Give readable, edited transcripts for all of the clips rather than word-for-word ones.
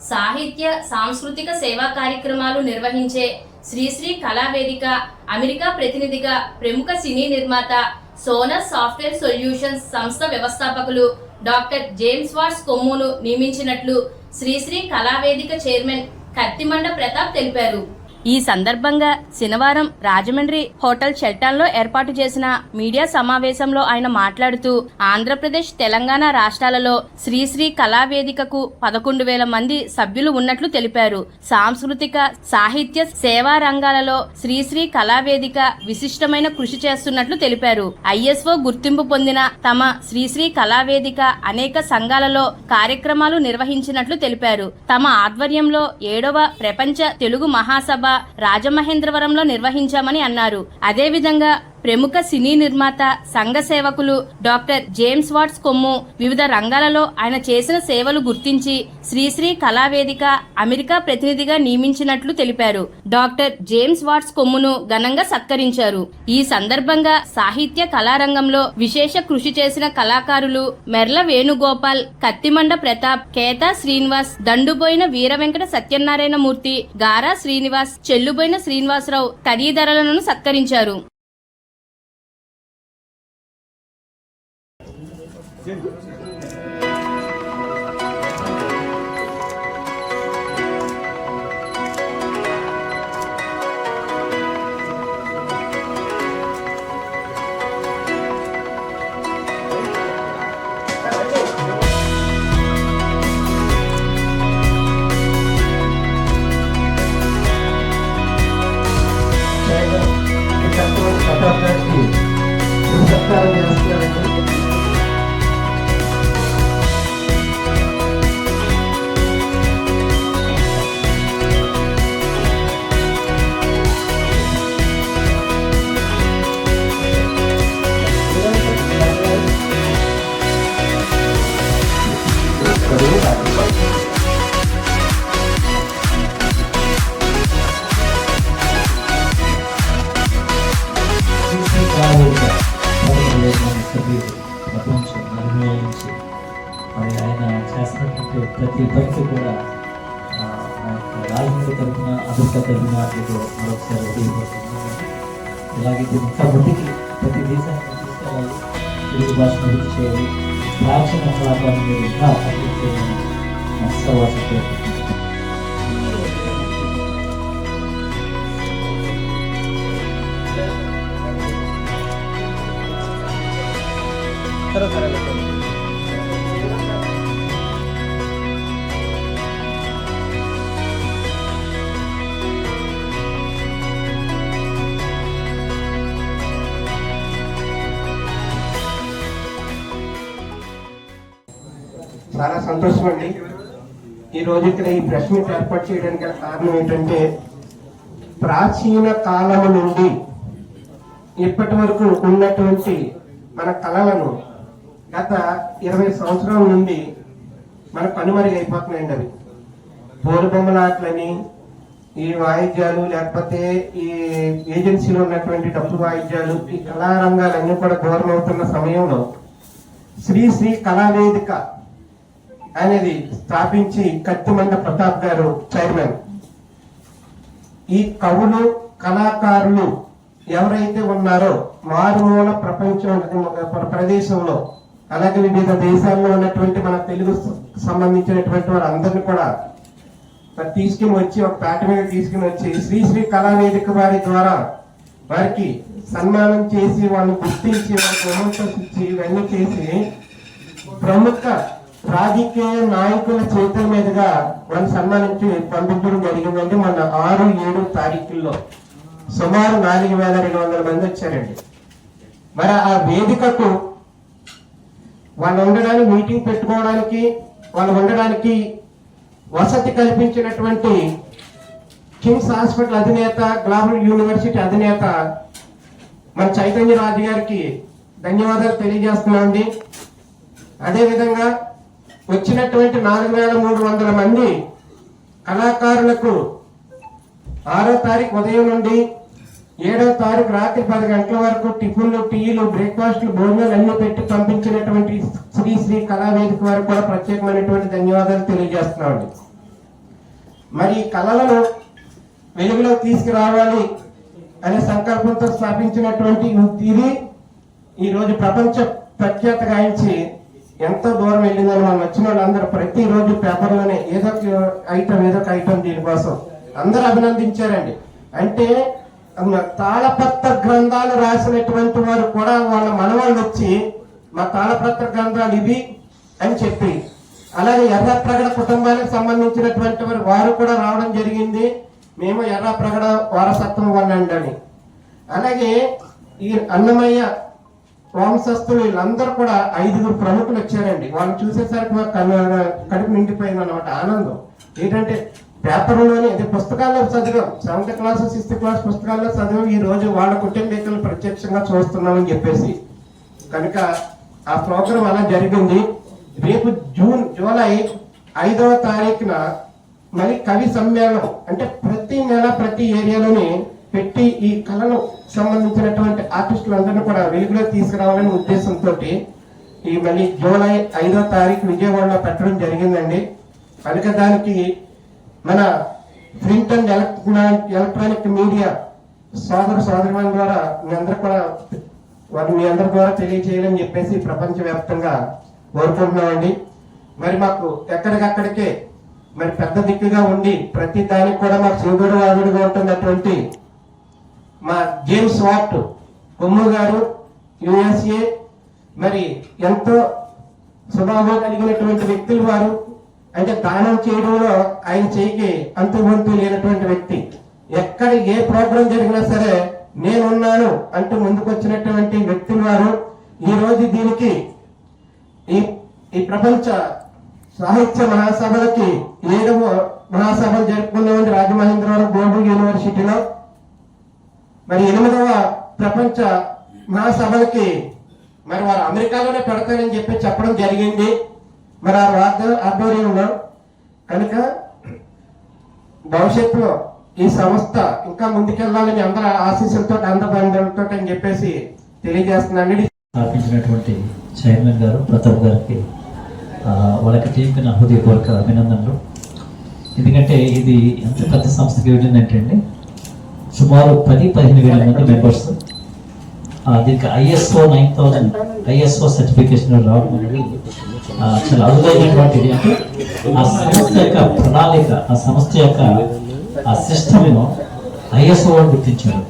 సాహిత్య సాంస్కృతిక సేవా కార్యక్రమాలు నిర్వహించే శ్రీశ్రీ కళావేదిక అమెరికా ప్రతినిధిగా ప్రముఖ సినీ నిర్మాత సోనస్ సాఫ్ట్వేర్ సొల్యూషన్స్ సంస్థ వ్యవస్థాపకులు డాక్టర్ జేమ్స్ వాట్స్ కొమ్మును నియమించినట్లు శ్రీశ్రీ కళావేదిక చైర్మన్ కత్తిమండ ప్రతాప్ తెలిపారు. ఈ సందర్భంగా శనివారం రాజమండ్రి హోటల్ షెల్టన్లో ఏర్పాటు చేసిన మీడియా సమావేశంలో ఆయన మాట్లాడుతూ ఆంధ్రప్రదేశ్, తెలంగాణ రాష్ట్రాలలో శ్రీశ్రీ కళావేదికకు 11,000 మంది సభ్యులు ఉన్నట్లు తెలిపారు. సాంస్కృతిక సాహిత్య సేవా రంగాలలో శ్రీశ్రీ కళావేదిక విశిష్టమైన కృషి చేస్తున్నట్లు తెలిపారు. ISO గుర్తింపు పొందిన తమ శ్రీశ్రీ కళావేదిక అనేక సంఘాలలో కార్యక్రమాలు నిర్వహించినట్లు తెలిపారు. తమ ఆధ్వర్యంలో 7వ ప్రపంచ తెలుగు మహాసభ రాజమహేంద్రవరంలో నిర్వహించామని అన్నారు. అదేవిధంగా ప్రముఖ సినీ నిర్మాత, సంఘ సేవకులు డాక్టర్ జేమ్స్ వాట్స్ కొమ్ము వివిధ రంగాలలో ఆయన చేసిన సేవలు గుర్తించి శ్రీశ్రీ కళావేదిక అమెరికా ప్రతినిధిగా నియమించినట్లు తెలిపారు. డాక్టర్ జేమ్స్ వాట్స్ కొమ్మును ఘనంగా సత్కరించారు. ఈ సందర్భంగా సాహిత్య కళారంగంలో విశేష కృషి చేసిన కళాకారులు మెర్ల వేణుగోపాల్, కత్తిమండ ప్రతాప్, కేతా శ్రీనివాస్, దండుబోయిన వీర వెంకట సత్యనారాయణ మూర్తి, గారా శ్రీనివాస్, చెల్లుబోయిన శ్రీనివాసరావు తదితరులను సత్కరించారు. మరి ఆయన చేస్తున్నటువంటి ప్రతి పనికి కూడా రాజమండ్రి తరఫున, అమెరికా తరఫున మరొకసారి ఉపయోగపడుతుంది. ఇలాగే ఇంకా ముందుకి ప్రతి దేశానికి తీసుకెళ్ళాలి, తెలుగు భాషను అభివృద్ధి చేయాలి, ప్రాచీన కళాకారులు మీరు ఇంకా అభివృద్ధి చేయాలని మనస్సవాసం కోరుకుంటున్నాను. చాలా సంతోషం అండి. ఈరోజు ఇక్కడ ఈ ప్రెస్ మీట్ ఏర్పాటు చేయడానికి గల కారణం ఏంటంటే, ప్రాచీన కాలము నుండి ఇప్పటి వరకు ఉన్నటువంటి మన కళలను గత 20 సంవత్సరాల నుండి మనకు కనుమరుగైపోతున్నాయండి. అవి బోరుబొమ్మలాట్లని, ఈ వాయిద్యాలు, లేకపోతే ఈ ఏజెన్సీలో ఉన్నటువంటి డబ్బు వాయిద్యాలు, ఈ కళారంగాలన్నీ కూడా దూరం అవుతున్న సమయంలో శ్రీశ్రీ కళావేదిక అనేది స్థాపించి కత్తిమండ ప్రతాప్ గారు చైర్మన్. ఈ కవులు, కళాకారులు ఎవరైతే ఉన్నారో మారుమూల ప్రపంచం ప్రదేశంలో, అలాగే వివిధ దేశాల్లో ఉన్నటువంటి మన తెలుగు సంబంధించినటువంటి వారందరినీ కూడా తీసుకుని వచ్చి ఒక పేట మీద తీసుకుని వచ్చి శ్రీశ్రీ కళావేదిక వారి ద్వారా వారికి సన్మానం చేసి, వాళ్ళు గుర్తించి, వాళ్ళకి ప్రమోషన్స్ ఇచ్చి, ఇవన్నీ చేసి ప్రముఖ రాజకీయ నాయకుల చేతుల మీదుగా వాళ్ళు సన్మానించి పంపించడం జరిగిందండి. మన 6-7 తారీఖుల్లో సుమారు 4,200 మంది వచ్చారండి. మరి ఆ వేదికకు వాళ్ళు ఉండడానికి, మీటింగ్ పెట్టుకోవడానికి, వాళ్ళు ఉండడానికి వసతి కల్పించినటువంటి కిమ్స్ హాస్పిటల్ అధినేత, గ్లోబల్ యూనివర్సిటీ అధినేత మన చైతన్య రాజు గారికి ధన్యవాదాలు తెలియజేస్తున్నామండి. అదేవిధంగా వచ్చినటువంటి 4,300 మంది కళాకారులకు 6వ తారీఖు ఉదయం నుండి 7వ తారీఖు రాత్రి 10 గంటల వరకు టిఫిన్లు, టీలు, బ్రేక్ఫాస్ట్లు, భోజనాలు అన్ని పెట్టి పంపించినటువంటి శ్రీశ్రీ కళావేదిక వారికి కూడా ప్రత్యేకమైనటువంటి ధన్యవాదాలు తెలియజేస్తున్నామండి. మరి ఈ కళలను వెలుగులో తీసుకురావాలి అనే సంకల్పంతో స్థాపించినటువంటి ఇది ఈ రోజు ప్రపంచ ప్రఖ్యాత గాయించి ఎంతో దూరం వెళ్ళిందని మనం వచ్చిన వాళ్ళందరూ ప్రతిరోజు పేపర్లోనే ఏదో ఒక ఐటమ్ దీనికోసం అందరూ అభినందించారండి. అంటే తాళపత్ర గ్రంథాలు రాసినటువంటి వారు కూడా వాళ్ళ మనవాళ్ళు వచ్చి మా తాళపత్ర గ్రంథాలు ఇవి అని చెప్పి, అలాగే ఎర్రప్రగడ కుటుంబానికి సంబంధించినటువంటి వారు కూడా రావడం జరిగింది. మేము ఎర్రప్రగడ వారసత్వం వాళ్ళండి అని. అలాగే ఈ అన్నమయ్య వంశస్థులు వీళ్ళందరూ కూడా 5 ప్రముఖులు వచ్చారండి. వాళ్ళు చూసేసరికి మాకు కడుపు నిండిపోయింది అన్నమాట ఆనందం. ఏంటంటే పేపర్లోనే ఇది పుస్తకాల్లో చదివాం, 7th క్లాస్ 6th క్లాస్ పుస్తకాల్లో చదివాం, ఈ రోజు వాళ్ళ కుటుంబీకులు ప్రత్యక్షంగా చూస్తున్నామని చెప్పేసి. కనుక ఆ ప్రోగ్రాం అలా జరిగింది. రేపు జూలై 5వ తారీఖున మరి కవి సమ్మేళనం అంటే ప్రతి నెల ప్రతి ఏరియాలోని పెట్టి ఈ కళను సంబంధించినటువంటి ఆర్టిస్టులందరినీ కూడా వెలుగులో తీసుకురావాలనే ఉద్దేశంతో ఈ మళ్ళీ జూలై 5వ తారీఖు విజయవాడలో పెట్టడం జరిగిందండి. కనుక దానికి మన ప్రింట్ అండ్ ఎలక్ట్రానిక్ మీడియా సోదరుల ద్వారా మీ అందరి ద్వారా తెలియజేయాలని చెప్పేసి ప్రపంచవ్యాప్తంగా కోరుకుంటున్నామండి. మరి మాకు ఎక్కడికక్కడికే మరి పెద్ద దిక్కుగా ఉండి ప్రతి దానికి కూడా మాకు చేదోడు వాదుడుగా ఉంటున్నటువంటి మా జేమ్స్ వాట్ కొమ్ము గారు USA, మరి ఎంతో స్వభావం కలిగినటువంటి వ్యక్తులు వారు. అంటే దానం చేయడంలో ఆయన చేయికి అంతుబంతు లేనటువంటి వ్యక్తి. ఎక్కడ ఏ ప్రోగ్రాం జరిగినా సరే నేనున్నాను అంటూ ముందుకు వచ్చినటువంటి వ్యక్తులు వారు. ఈ రోజు దీనికి ఈ ప్రపంచ సాహిత్య మహాసభలకి 7వ మహాసభలు జరుపుకున్నామండి రాజమహేంద్రవరం గ్లోబల్ యూనివర్సిటీలో. మరి 8వ ప్రపంచ మహాసభలకి మరి వారు అమెరికాలోనే పెడతారని చెప్పి చెప్పడం జరిగింది. మరి ఆ ఆధ్వర్యంలో కనుక భవిష్యత్తులో ఈ సంస్థ ఇంకా ముందుకెళ్లాలని అందరూ ఆశీస్సులతో అందబంధులతో అని చెప్పేసి తెలియజేస్తున్నాను. స్థాపించినటువంటి చైర్మన్ గారు ప్రతాప్ గారికి వాళ్ళకి టీంకి నా హృదయపూర్వక అభినందనలు. ఎందుకంటే ఇది ఎంత పెద్ద సంస్థకి ఏంటంటే అండి, సుమారు 10-15 వేల మంది మెంబర్స్. దీనికి ISO 9000 ISO సర్టిఫికేషన్ రావడం అనేది చాలా అరుదైనటువంటిది. అంటే ఆ సంస్థ యొక్క ప్రణాళిక, ఆ సంస్థ యొక్క ఆ సిస్టమ్ ISO అని గుర్తించారు.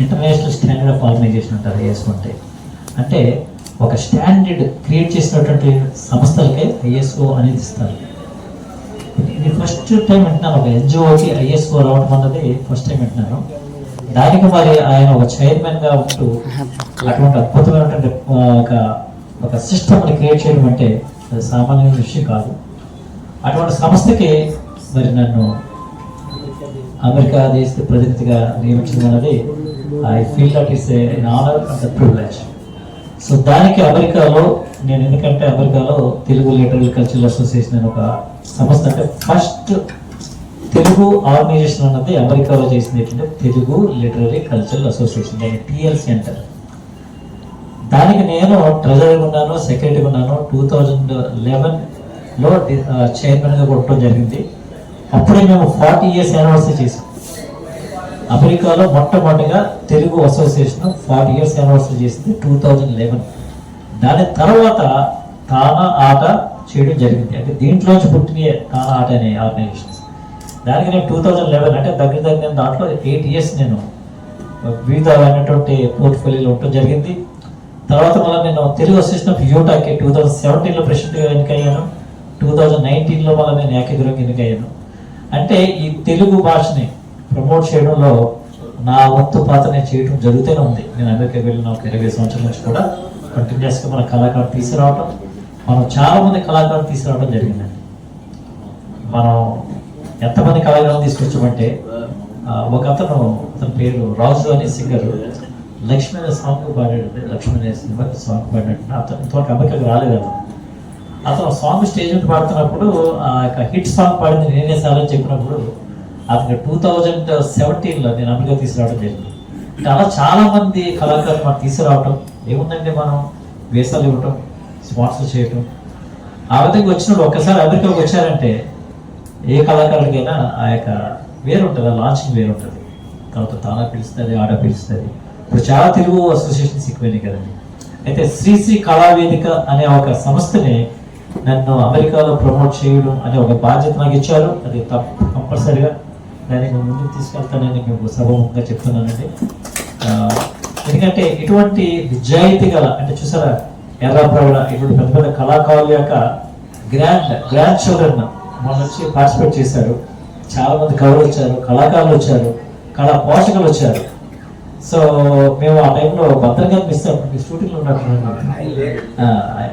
ఇంటర్నేషనల్ స్టాండర్డ్ ఆఫ్ ఆర్గనైజేషన్ అంటారు ISO అంటే. అంటే ఒక స్టాండర్డ్ క్రియేట్ చేసినటువంటి సంస్థలకే ISO అనేది ఇస్తారు. ఇది ఫస్ట్ టైం వింటున్నాను, ఒక NGOకి ISO రావడం అన్నది ఫస్ట్ టైం వింటున్నాను. దానికి మరి ఆయన ఒక చైర్మన్ గా ఉంటూ అటువంటి అద్భుతమైనటువంటి ఒక సిస్టమ్ని క్రియేట్ చేయడం అంటే అది సామాన్యమైన విషయం కాదు. అటువంటి సంస్థకి మరి నన్ను అమెరికా దేశ ప్రతినిధిగా నియమించడం అనేది I feel that is an honour and privilege. So దానికి అమెరికాలో నేను, ఎందుకంటే అమెరికాలో తెలుగు లిటరరీ కల్చరల్ అసోసియేషన్ అనే ఒక సంస్థ, అంటే ఫస్ట్ తెలుగు ఆర్గనైజేషన్ అన్నది అమెరికాలో చేసింది ఏంటంటే తెలుగు లిటరరీ కల్చరల్ అసోసియేషన్, దాన్ని TLC అంటారు. దానికి నేను ట్రెజరర్ ఉన్నాను, సెక్రటరీ ఉన్నాను. 2011లో చైర్మన్గా కొట్టడం జరిగింది. అప్పుడే మేము 40 years యానివర్సరీ చేసాం. అమెరికాలో మొట్టమొదటిగా తెలుగు అసోసియేషన్ 40 years యానివర్సరీ చేసింది 2011. దాని తర్వాత తానా ఆట చేయడం జరిగింది. అంటే దీంట్లోంచి పుట్టిన తానా ఆట అనే ఆర్గనైజేషన్స్. దానికి నేను 2011 అంటే దగ్గర నేను దాంట్లో 8 years నేను వివిధమైనటువంటి పోర్ట్ఫోలియోలో ఉండటం జరిగింది. తర్వాత మళ్ళీ నేను తెలుగు అసోసియేషన్ ఆఫ్ యూటాకి 2017లో ప్రెసిడెంట్గా ఎన్నికయ్యాను. 2019లో మళ్ళీ నేను ఏకగ్రీవంగా ఎన్నికయ్యాను. అంటే ఈ తెలుగు భాషని ప్రమోట్ చేయడంలో నా వంతు పాత్ర నేను చేయడం జరుగుతూనే ఉంది. నేను అమెరికాకి వెళ్ళిన ఒక 20 సంవత్సరాల నుంచి కూడా కంటిన్యూస్గా మన కళాకారులు తీసుకురావడం, మనం చాలా మంది కళాకారులు తీసుకురావడం జరిగిందండి. మనం ఎంతమంది కళాకారులు తీసుకొచ్చామంటే ఒక అతని పేరు రాజు అనే సింగర్ లక్ష్మీ అనే సాంగ్ పాడాడు. లక్ష్మీ అనే సాంగ్ పాడినట్టు అతను ఇంతవరకు అమెరికాకి రాలేదు. అతను సాంగ్ స్టేజ్ మీద పాడుతున్నప్పుడు ఆ యొక్క హిట్ సాంగ్ పాడింది నేనే సాలని చెప్పినప్పుడు అతను 2017లో నేను అమెరికా తీసుకురావడం జరిగింది. అంటే అలా చాలా మంది కళాకారులు మనం తీసుకురావటం ఏముందంటే, మనం వేసాలు ఇవ్వటం, స్పాన్సర్ చేయటం. ఆ విధంగా వచ్చినప్పుడు ఒక్కసారి అమెరికాకి వచ్చారంటే ఏ కళాకారుడికైనా ఆ యొక్క వేరు ఉంటుంది, ఆ లాంచింగ్ వేరు ఉంటుంది. తర్వాత తానా పిలుస్తుంది, ఆడ పిలుస్తుంది. ఇప్పుడు చాలా తెలుగు అసోసియేషన్స్ ఎక్కువైనాయి కదండి. అయితే శ్రీశ్రీ కళావేదిక అనే ఒక సంస్థని నన్ను అమెరికాలో ప్రమోట్ చేయడం అనే ఒక బాధ్యత నాకు ఇచ్చారు. అది కంపల్సరిగా దానికి ముందుకు తీసుకెళ్తానని మేము సభముఖంగా చెప్తున్నానండి. ఎందుకంటే ఇటువంటి నిజాయితీ గల, అంటే చూసారా ఎర్రప్రౌడ ఇటువంటి పెద్ద పెద్ద కళాకారుల యొక్క గ్రాండ్ చిల్డ్రన్ మొన్న వచ్చి పార్టిసిపేట్ చేశారు. చాలా మంది కవులు వచ్చారు, కళాకారులు వచ్చారు, కళా పోషకులు వచ్చారు. సో మేము ఆ టైంలో భద్రంగా మిస్ మీ షూటింగ్లో ఉన్నట్టున్నాను.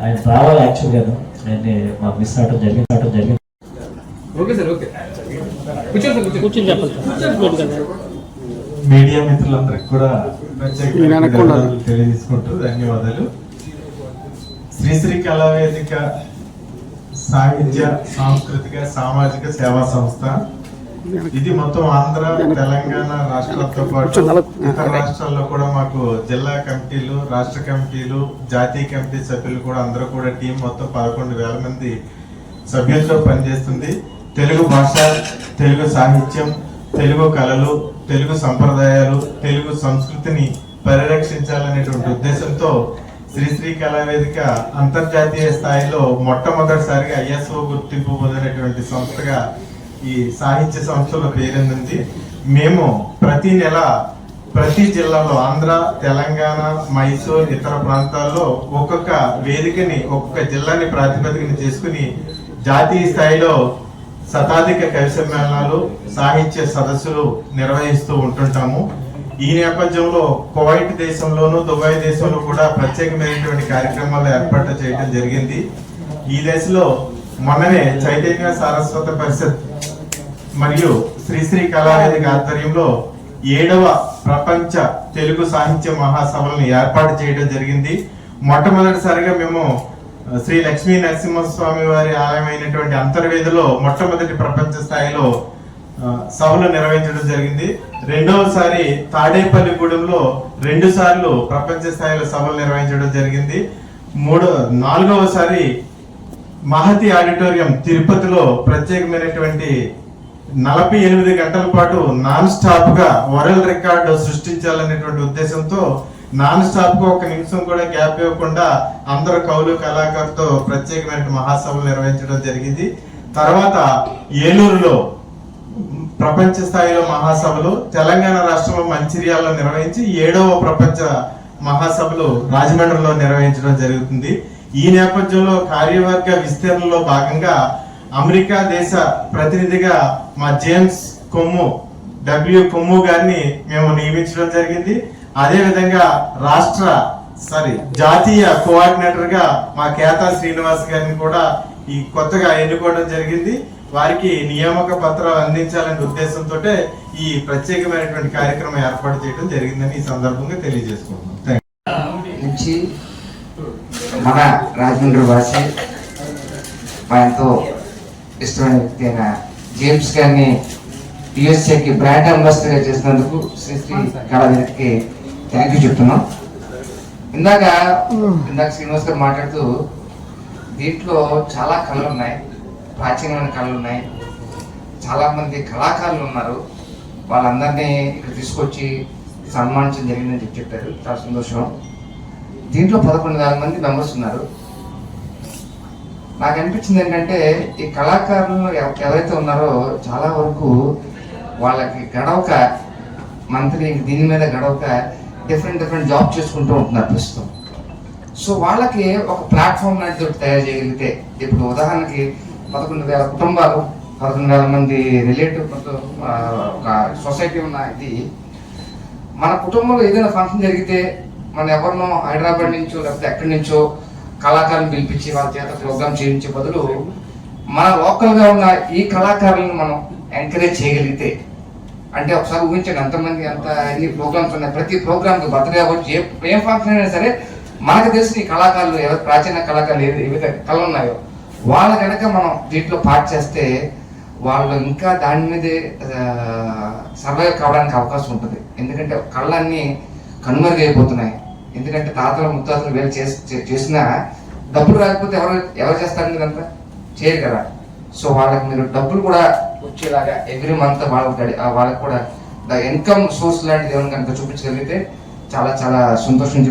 ఆయన రావాలి యాక్చువల్గా, ఆయన మాకు మిస్ అవడం జరిగింది. మీడియా మిత్రులందరికీ కూడా తెలియజేసుకుంటూ ధన్యవాదాలు. శ్రీశ్రీ కళావేదిక సాహిత్య, సాంస్కృతిక, సామాజిక సేవా సంస్థ. ఇది మొత్తం ఆంధ్ర, తెలంగాణ రాష్ట్రాలతో పాటు ఇతర రాష్ట్రాల్లో కూడా మాకు జిల్లా కమిటీలు, రాష్ట్ర కమిటీలు, జాతీయ కమిటీ సభ్యులు కూడా అందరూ కూడా టీం మొత్తం 11,000 మంది సభ్యులతో పనిచేస్తుంది. తెలుగు భాష, తెలుగు సాహిత్యం, తెలుగు కళలు, తెలుగు సంప్రదాయాలు, తెలుగు సంస్కృతిని పరిరక్షించాలనేటువంటి ఉద్దేశంతో శ్రీశ్రీ కళావేదిక అంతర్జాతీయ స్థాయిలో మొట్టమొదటిసారిగా ISO గుర్తింపు పొందినటువంటి సంస్థగా ఈ సాహిత్య సంస్థలో పేరొందింది. మేము ప్రతి నెల ప్రతి జిల్లాలో ఆంధ్ర, తెలంగాణ, మైసూర్, ఇతర ప్రాంతాల్లో ఒక్కొక్క వేదికని, ఒక్కొక్క జిల్లాని ప్రాతిపదికన చేసుకుని జాతీయ స్థాయిలో శతాధిక కవి సమ్మేళనాలు, సాహిత్య సదస్సులు నిర్వహిస్తూ ఉంటుంటాము. ఈ నేపథ్యంలో కువైట్ దేశంలోను, దుబాయ్ దేశంలో కూడా ప్రత్యేకమైనటువంటి కార్యక్రమాలు ఏర్పాటు చేయడం జరిగింది. ఈ దశలో మొన్ననే చైతన్య సారస్వత పరిషత్ మరియు శ్రీశ్రీ కళావేదిక ఆధ్వర్యంలో 7వ ప్రపంచ తెలుగు సాహిత్య మహాసభలను ఏర్పాటు చేయడం జరిగింది. మొట్టమొదటిసారిగా మేము శ్రీ లక్ష్మీ నరసింహస్వామి వారి ఆలయమైనటువంటి అంతర్వేదిలో మొట్టమొదటి ప్రపంచ స్థాయిలో సభలు నిర్వహించడం జరిగింది. రెండవసారి తాడేపల్లిగూడెంలో 2 సార్లు ప్రపంచ స్థాయిలో సభలు నిర్వహించడం జరిగింది. 4వసారి మహతి ఆడిటోరియం తిరుపతిలో ప్రత్యేకమైనటువంటి 48 గంటల పాటు నాన్ స్టాప్ గా వరల్డ్ రికార్డు సృష్టించాలనేటువంటి ఉద్దేశంతో నాన్ స్టాప్ గా 1 నిమిషం కూడా గ్యాప్ ఇవ్వకుండా అందరు కవులు, కళాకారులతో ప్రత్యేకమైన మహాసభలు నిర్వహించడం జరిగింది. తర్వాత ఏలూరులో ప్రపంచ స్థాయిలో మహాసభలు, తెలంగాణ రాష్ట్రంలో మంచిర్యాలలో నిర్వహించి 7వ ప్రపంచ మహాసభలు రాజమండ్రిలో నిర్వహించడం జరుగుతుంది. ఈ నేపథ్యంలో కార్యవర్గ విస్తరణలో భాగంగా అమెరికా దేశ ప్రతినిధిగా మా జేమ్స్ కొమ్ము గారిని మేము నియమించడం జరిగింది. అదే విధంగా జాతీయ కోఆర్డినేటర్ గా మా కేతా శ్రీనివాస్ గారిని కూడా ఈ కొత్తగా ఎన్నుకోవడం జరిగింది. వారికి నియామక పత్రాలు అందించాలనే ఉద్దేశంతో ఈ ప్రత్యేకమైనటువంటి కార్యక్రమం ఏర్పాటు చేయడం జరిగిందని ఈ సందర్భంగా తెలియజేసుకుంటున్నాం. నుంచి మన రాజమండ్రి వాసి, మా ఎంతో ఇష్టమైన వ్యక్తి అయిన జేమ్స్ గారిని యుఎస్ఏకి బ్రాండ్ అంబాసిడర్ చేసినందుకు శ్రీశ్రీ కళావేదికకి థ్యాంక్ యూ చెప్తున్నాం. ఇందాక శ్రీనివాస్ గారు మాట్లాడుతూ దీంట్లో చాలా కళలు ఉన్నాయి, ప్రాచీనమైన కళలు ఉన్నాయి, చాలా మంది కళాకారులు ఉన్నారు. వాళ్ళందరినీ ఇక్కడ తీసుకొచ్చి సన్మానించడం జరిగిందని చెప్పారు. చాలా సంతోషం. దీంట్లో 11,000 మంది మెంబర్స్ ఉన్నారు. నాకు అనిపించింది ఏంటంటే ఈ కళాకారులు ఎవరైతే ఉన్నారో చాలా వరకు వాళ్ళకి గడవక, మంత్లీ దీని మీద గడవక డిఫరెంట్ జాబ్ చేసుకుంటూ ఉంటున్నారు ప్రస్తుతం. సో వాళ్ళకి ఒక ప్లాట్ఫామ్ లాంటిది ఒకటి తయారు చేయగలిగితే, ఇప్పుడు ఉదాహరణకి 11,000 కుటుంబాలు, 11,000 మంది రిలేటివ్ ఒక సొసైటీ ఉన్న ఇది, మన కుటుంబంలో ఏదైనా ఫంక్షన్ జరిగితే మనం ఎవరినో హైదరాబాద్ నుంచో లేకపోతే ఎక్కడి నుంచో కళాకారులను పిలిపించి వాళ్ళ చేత ప్రోగ్రామ్ చేయించే బదులు మన లోకల్గా ఉన్న ఈ కళాకారులను మనం ఎంకరేజ్ చేయగలిగితే, అంటే ఒకసారి ఊహించండి ఎంతమంది ఎన్ని ప్రోగ్రామ్స్ ఉన్నాయి. ప్రతి ప్రోగ్రామ్కి బర్త్డే అవ్వచ్చు, ఏం ఫంక్షన్ అయినా సరే మనకు తెలిసిన ఈ కళాకారులు, ఎవరు ప్రాచీన కళాకారులు ఏవైతే కళలు ఉన్నాయో వాళ్ళ కనుక మనం దీంట్లో పార్ట్ చేస్తే వాళ్ళు ఇంకా దాని మీదే సర్వైవ్ కావడానికి అవకాశం ఉంటుంది. ఎందుకంటే కళ్ళన్నీ కనుమరుగైపోతున్నాయి. ఎందుకంటే తాతలు ముత్తాతలు వేరు చేసినా డబ్బులు రాకపోతే ఎవరు చేస్తారు, ఇదంతా చేయరు కదా. సో వాళ్ళకి మీరు డబ్బులు కూడా వచ్చేలాగా ఎవ్రీ మంత్ వాళ్ళకి కూడా ఇన్కమ్ సోర్స్ లాంటిది ఏమైనా కనుక చూపించగలిగితే చాలా చాలా సంతోషం